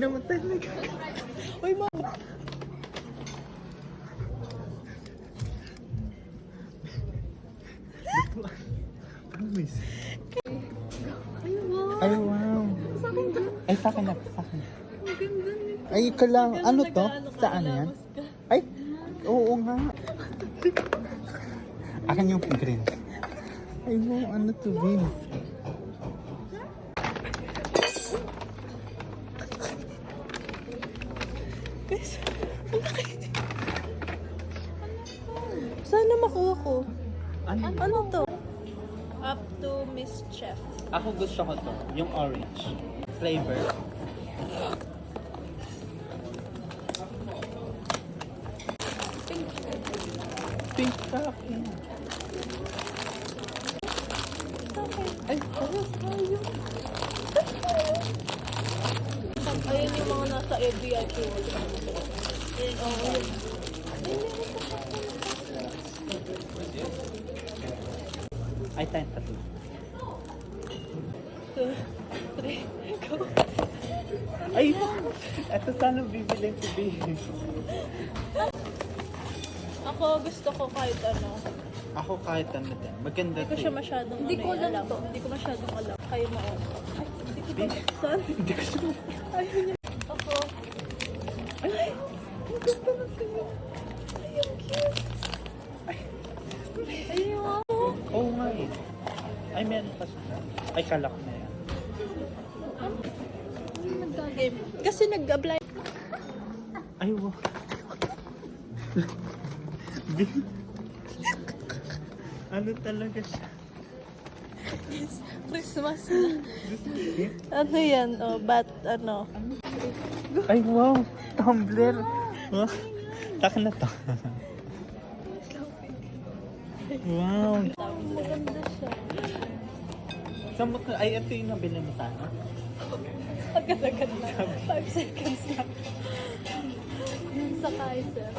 naman talaga. Uy, mama. Promise. Ay, wow. Ay, wow. Sa akin to. Ay, sa akin na. Sa akin. Ang ganda nito. Ay, ikaw lang. Ano to? Nag-aano ka, Saan yan? lamos ka. Ay, oo nga. Akin yung green. Ay, wow. Ano to, Vin? Guys, ang laki. Sana makuha ko. Ano to? Up to Mischief. Ako gusto ko to. Yung orange. Flavor. Pink sa akin. Ay, ayos tayo. Ayan yung mga nasa VIP. Ayan, oh, ayan. Ay, tayo tatlo. 2, 3, go. Ay, ito sana bibilin ko, babe. Ako gusto ko kahit ano. Ako kahit ano din. Maganda Hindi ko siya masyadong Hindi ko alam to. Hindi ko masyadong alam. Kayo mauna. Ay, hindi ko Babe. Saan? Hindi ko siya. Ayun yun. Ako. Ay, ang ganda ng tingin. Ay, ang cute. Ay, wow. Oo nga eh. Ay, meron pa siya. Ay, kalak na yan. Game. Kasi nag-apply. Ay, wow. Babe. Ano talaga siya? Christmas na. Ano yan? Oh, ano? Ay, wow. Tumbler. Wow. Taka na to. Wow. Maganda siya. Saan mo to? Ay, ito yung nabili mo sana. Agad-agad na. 5 seconds lang. Yun sa Kaiser.